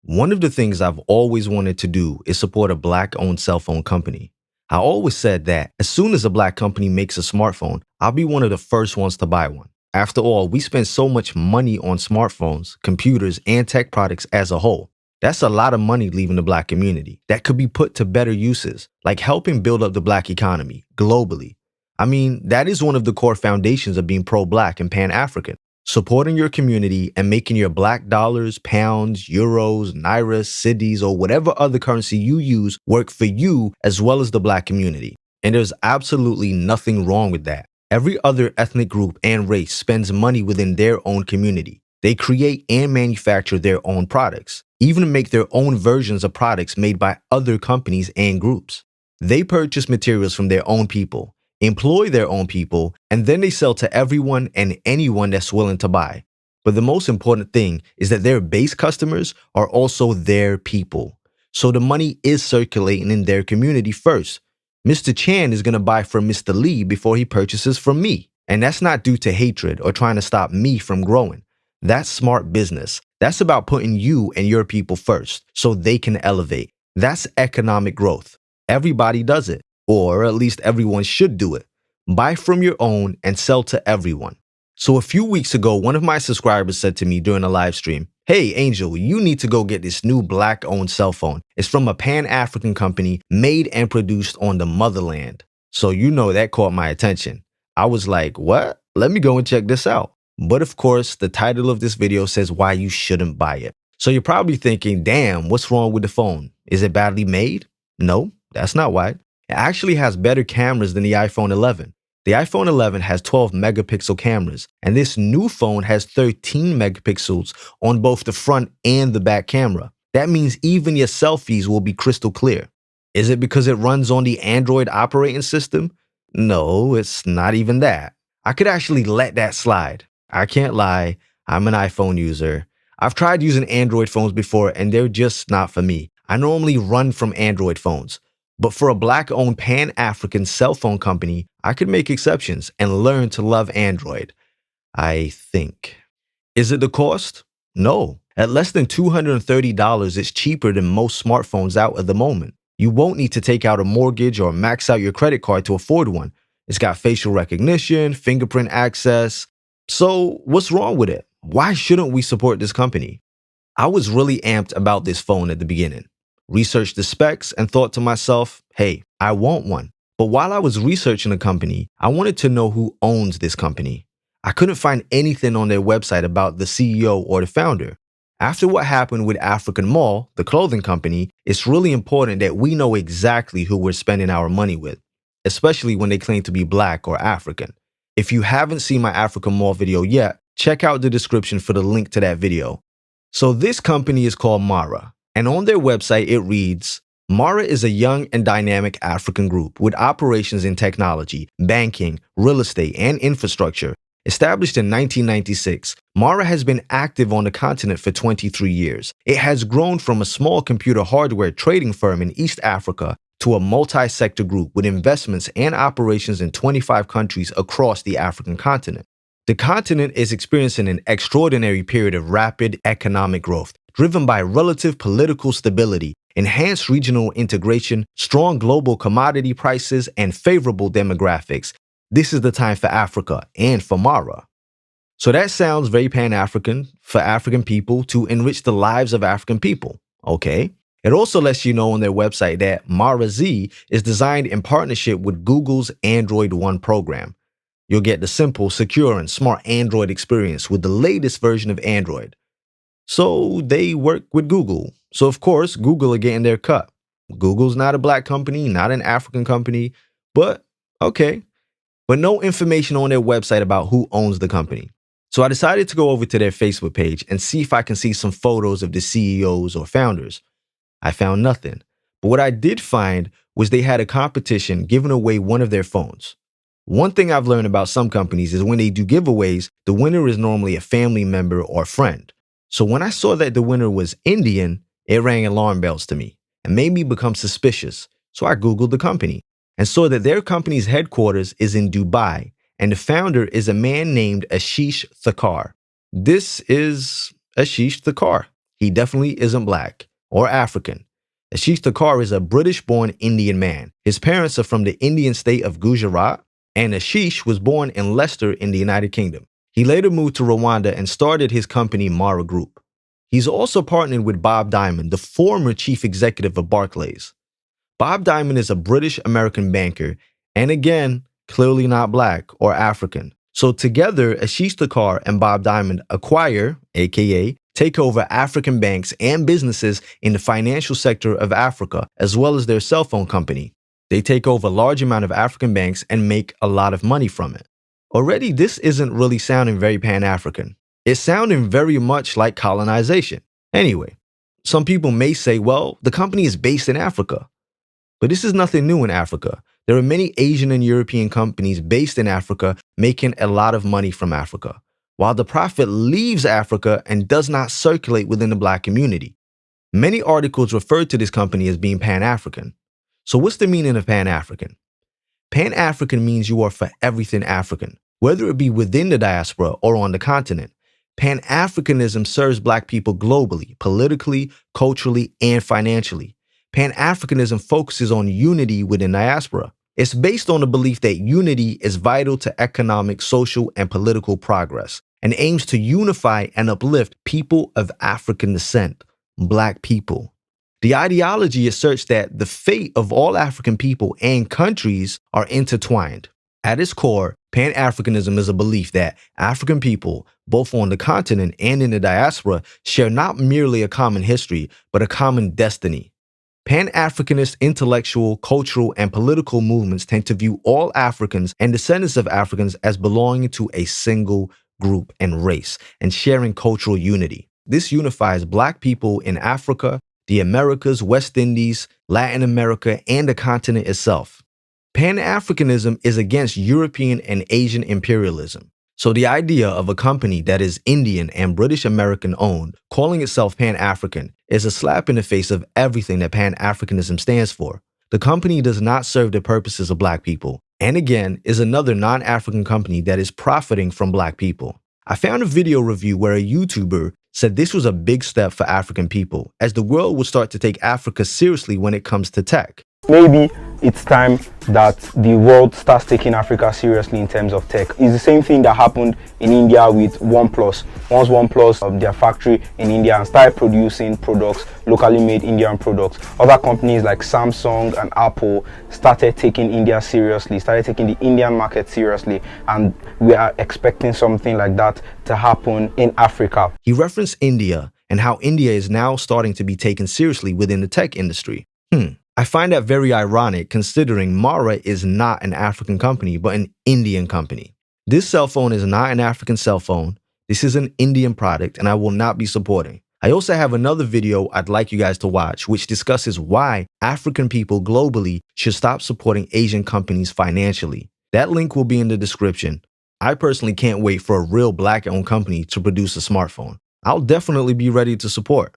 One of the things I've always wanted to do is support a Black-owned cell phone company. I always said that as soon as a Black company makes a smartphone, I'll be one of the first ones to buy one. After all, we spend so much money on smartphones, computers, and tech products as a whole. That's a lot of money leaving the Black community that could be put to better uses, like helping build up the Black economy globally. I mean, that is one of the core foundations of being pro-Black and pan-African. Supporting your community and making your Black dollars, pounds, euros, naira, cedis, or whatever other currency you use work for you as well as the Black community. And there's absolutely nothing wrong with that. Every other ethnic group and race spends money within their own community. They create and manufacture their own products, even make their own versions of products made by other companies and groups. They purchase materials from their own people, employ their own people, and then they sell to everyone and anyone that's willing to buy. But the most important thing is that their base customers are also their people. So the money is circulating in their community first. Mr. Chan is going to buy from Mr. Lee before he purchases from me. And that's not due to hatred or trying to stop me from growing. That's smart business. That's about putting you and your people first so they can elevate. That's economic growth. Everybody does it. Or at least everyone should do it. Buy from your own and sell to everyone. So a few weeks ago, one of my subscribers said to me during a live stream, "Hey Angel, you need to go get this new Black-owned cell phone. It's from a Pan-African company made and produced on the motherland." So you know that caught my attention. I was like, what? Let me go and check this out. But of course, the title of this video says why you shouldn't buy it. So you're probably thinking, damn, what's wrong with the phone? Is it badly made? No, that's not why. It actually has better cameras than the iPhone 11. The iPhone 11 has 12 megapixel cameras, and this new phone has 13 megapixels on both the front and the back camera. That means even your selfies will be crystal clear. Is it because it runs on the Android operating system? No, it's not even that. I could actually let that slide. I can't lie, I'm an iPhone user. I've tried using Android phones before, and they're just not for me. I normally run from Android phones. But for a Black-owned Pan-African cell phone company, I could make exceptions and learn to love Android. I think. Is it the cost? No. At less than $230, it's cheaper than most smartphones out at the moment. You won't need to take out a mortgage or max out your credit card to afford one. It's got facial recognition, fingerprint access. So what's wrong with it? Why shouldn't we support this company? I was really amped about this phone at the beginning. Researched the specs and thought to myself, hey, I want one. But while I was researching the company, I wanted to know who owns this company. I couldn't find anything on their website about the CEO or the founder. After what happened with African Mall, the clothing company, it's really important that we know exactly who we're spending our money with, especially when they claim to be Black or African. If you haven't seen my African Mall video yet, check out the description for the link to that video. So this company is called Mara. And on their website, it reads, Mara is a young and dynamic African group with operations in technology, banking, real estate, and infrastructure. Established in 1996, Mara has been active on the continent for 23 years. It has grown from a small computer hardware trading firm in East Africa to a multi-sector group with investments and operations in 25 countries across the African continent. The continent is experiencing an extraordinary period of rapid economic growth, driven by relative political stability, enhanced regional integration, strong global commodity prices, and favorable demographics. This is the time for Africa and for Mara. So that sounds very Pan-African, for African people to enrich the lives of African people. Okay. It also lets you know on their website that Mara Z is designed in partnership with Google's Android One program. You'll get the simple, secure, and smart Android experience with the latest version of Android. So they work with Google. So of course, Google are getting their cut. Google's not a Black company, not an African company, but okay. But no information on their website about who owns the company. So I decided to go over to their Facebook page and see if I can see some photos of the CEOs or founders. I found nothing. But what I did find was they had a competition giving away one of their phones. One thing I've learned about some companies is when they do giveaways, the winner is normally a family member or friend. So when I saw that the winner was Indian, it rang alarm bells to me and made me become suspicious. So I Googled the company and saw that their company's headquarters is in Dubai and the founder is a man named Ashish Thakkar. This is Ashish Thakkar. He definitely isn't black or African. Ashish Thakkar is a British-born Indian man. His parents are from the Indian state of Gujarat, and Ashish was born in Leicester in the United Kingdom. He later moved to Rwanda and started his company Mara Group. He's also partnered with Bob Diamond, the former chief executive of Barclays. Bob Diamond is a British-American banker, and again, clearly not black or African. So together, Ashish Thakkar and Bob Diamond acquire, aka take over African banks and businesses in the financial sector of Africa, as well as their cell phone company. They take over a large amount of African banks and make a lot of money from it. Already, this isn't really sounding very pan-African. It's sounding very much like colonization. Anyway, some people may say, well, the company is based in Africa. But this is nothing new in Africa. There are many Asian and European companies based in Africa making a lot of money from Africa, while the profit leaves Africa and does not circulate within the black community. Many articles refer to this company as being pan-African. So what's the meaning of pan-African? Pan-African means you are for everything African, whether it be within the diaspora or on the continent. Pan-Africanism serves black people globally, politically, culturally, and financially. Pan-Africanism focuses on unity within diaspora. It's based on the belief that unity is vital to economic, social, and political progress, and aims to unify and uplift people of African descent, black people. The ideology asserts that the fate of all African people and countries are intertwined. At its core, Pan-Africanism is a belief that African people, both on the continent and in the diaspora, share not merely a common history, but a common destiny. Pan-Africanist intellectual, cultural, and political movements tend to view all Africans and descendants of Africans as belonging to a single group and race and sharing cultural unity. This unifies black people in Africa, the Americas, West Indies, Latin America, and the continent itself. Pan-Africanism is against European and Asian imperialism. So the idea of a company that is Indian and British American owned, calling itself Pan-African, is a slap in the face of everything that Pan-Africanism stands for. The company does not serve the purposes of black people, and again, is another non-African company that is profiting from black people. I found a video review where a YouTuber said this was a big step for African people, as the world would start to take Africa seriously when it comes to tech. Maybe it's time that the world starts taking Africa seriously in terms of tech. It's the same thing that happened in India with OnePlus. Once OnePlus their factory in India and started producing products, locally made Indian products, other companies like Samsung and Apple started taking India seriously, started taking the Indian market seriously, and we are expecting something like that to happen in Africa. He referenced India and how India is now starting to be taken seriously within the tech industry. I find that very ironic considering Mara is not an African company, but an Indian company. This cell phone is not an African cell phone. This is an Indian product, and I will not be supporting. I also have another video I'd like you guys to watch, which discusses why African people globally should stop supporting Asian companies financially. That link will be in the description. I personally can't wait for a real black-owned company to produce a smartphone. I'll definitely be ready to support.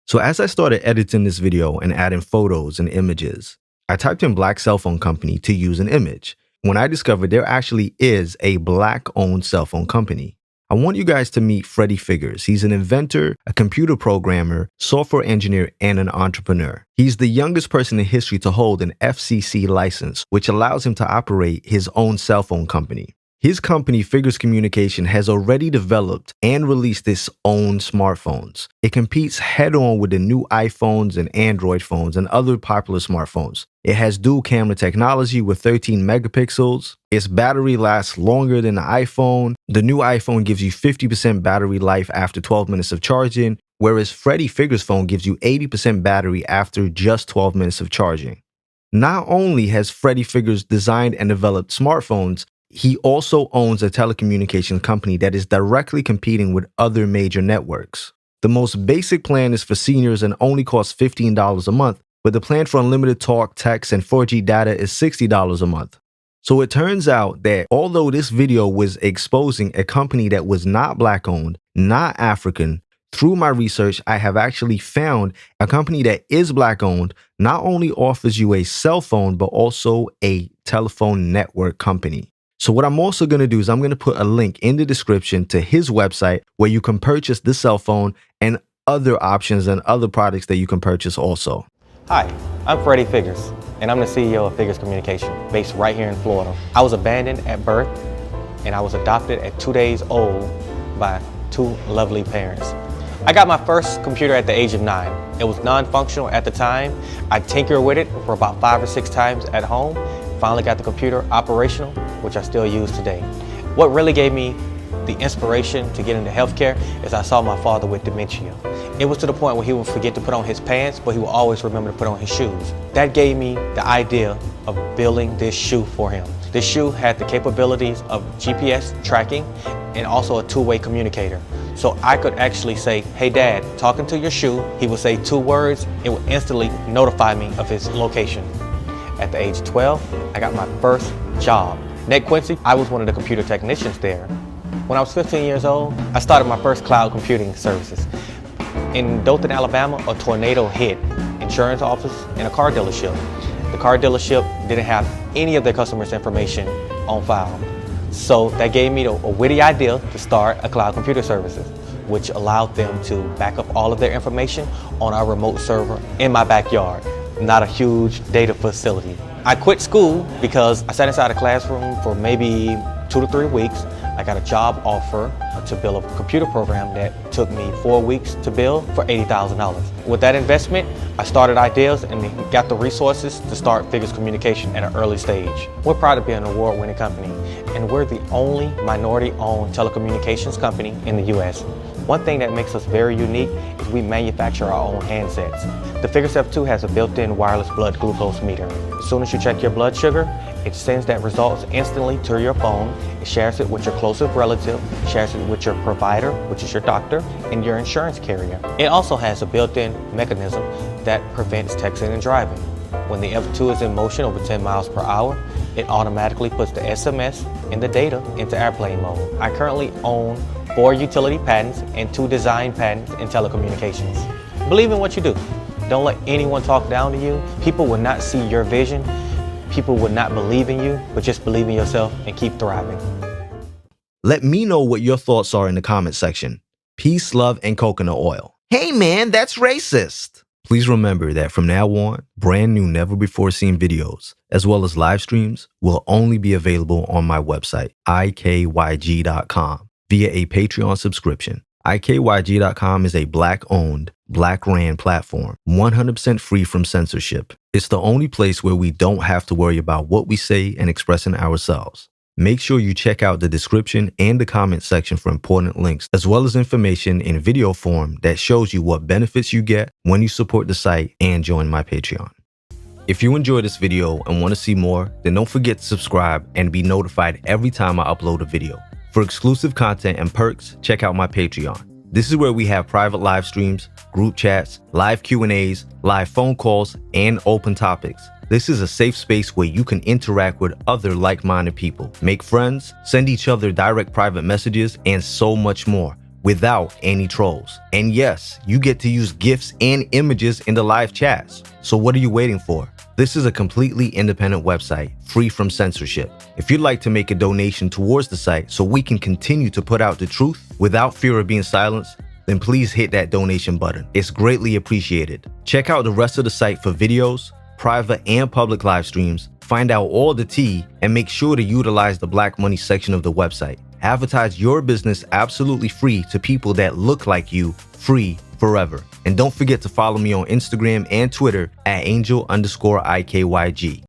So as I started editing this video and adding photos and images, I typed in black cell phone company to use an image. When I discovered there actually is a black-owned cell phone company. I want you guys to meet Freddy Figgers. He's an inventor, a computer programmer, software engineer, and an entrepreneur. He's the youngest person in history to hold an FCC license, which allows him to operate his own cell phone company. His company, Figgers Communication, has already developed and released its own smartphones. It competes head-on with the new iPhones and Android phones and other popular smartphones. It has dual camera technology with 13 megapixels. Its battery lasts longer than the iPhone. The new iPhone gives you 50% battery life after 12 minutes of charging, whereas Freddy Figgers' phone gives you 80% battery after just 12 minutes of charging. Not only has Freddy Figgers designed and developed smartphones, he also owns a telecommunications company that is directly competing with other major networks. The most basic plan is for seniors and only costs $15 a month, but the plan for unlimited talk, text, and 4G data is $60 a month. So it turns out that although this video was exposing a company that was not black-owned, not African, through my research, I have actually found a company that is black-owned, not only offers you a cell phone, but also a telephone network company. So what I'm also going to do is I'm going to put a link in the description to his website where you can purchase the cell phone and other options and other products that you can purchase also. Hi, I'm Freddy Figgers, and I'm the CEO of Figgers Communication, based right here in Florida. I was abandoned at birth, and I was adopted at 2 days old by 2 lovely parents. I got my first computer at the age of 9. It was non-functional at the time. I tinkered with it for about 5 or 6 times at home. Finally got the computer operational, which I still use today. What really gave me the inspiration to get into healthcare is I saw my father with dementia. It was to the point where he would forget to put on his pants, but he would always remember to put on his shoes. That gave me the idea of building this shoe for him. This shoe had the capabilities of GPS tracking and also a 2-way communicator. So I could actually say, hey dad, talking to your shoe, he would say 2 words, it would instantly notify me of his location. At the age of 12, I got my first job. At Quincy, I was one of the computer technicians there. When I was 15 years old, I started my first cloud computing services. In Dothan, Alabama, a tornado hit insurance office and a car dealership. The car dealership didn't have any of their customers' information on file. So that gave me a witty idea to start a cloud computer services, which allowed them to back up all of their information on our remote server in my backyard, not a huge data facility. I quit school because I sat inside a classroom for maybe 2 to 3 weeks. I got a job offer to build a computer program that took me 4 weeks to build for $80,000. With that investment, I started ideas and got the resources to start Figgers Communication at an early stage. We're proud to be an award-winning company, and we're the only minority-owned telecommunications company in the U.S. One thing that makes us very unique is we manufacture our own handsets. The Figgers F2 has a built-in wireless blood glucose meter. As soon as you check your blood sugar, it sends that results instantly to your phone. It shares it with your closest relative, shares it with your provider, which is your doctor, and your insurance carrier. It also has a built-in mechanism that prevents texting and driving. When the F2 is in motion over 10 miles per hour, it automatically puts the SMS and the data into airplane mode. I currently own 4 utility patents and 2 design patents in telecommunications. Believe in what you do. Don't let anyone talk down to you. People will not see your vision. People would not believe in you, but just believe in yourself and keep thriving. Let me know what your thoughts are in the comment section. Peace, love, and coconut oil. Hey man, that's racist. Please remember that from now on, brand new never before seen videos, as well as live streams, will only be available on my website, ikyg.com, via a Patreon subscription. ikyg.com is a Black-owned, Black-ran platform, 100% free from censorship. It's the only place where we don't have to worry about what we say and expressing ourselves. Make sure you check out the description and the comment section for important links, as well as information in video form that shows you what benefits you get when you support the site and join my Patreon. If you enjoyed this video and want to see more, then don't forget to subscribe and be notified every time I upload a video. For exclusive content and perks, check out my Patreon. This is where we have private live streams, group chats, live Q&As, live phone calls, and open topics. This is a safe space where you can interact with other like-minded people, make friends, send each other direct private messages, and so much more without any trolls. And yes, you get to use GIFs and images in the live chats. So what are you waiting for? This is a completely independent website, free from censorship. If you'd like to make a donation towards the site so we can continue to put out the truth without fear of being silenced, then please hit that donation button. It's greatly appreciated. Check out the rest of the site for videos, private and public live streams, find out all the tea, and make sure to utilize the Black Money section of the website. Advertise your business absolutely free to people that look like you, free forever. And don't forget to follow me on Instagram and Twitter at angel_IKYG.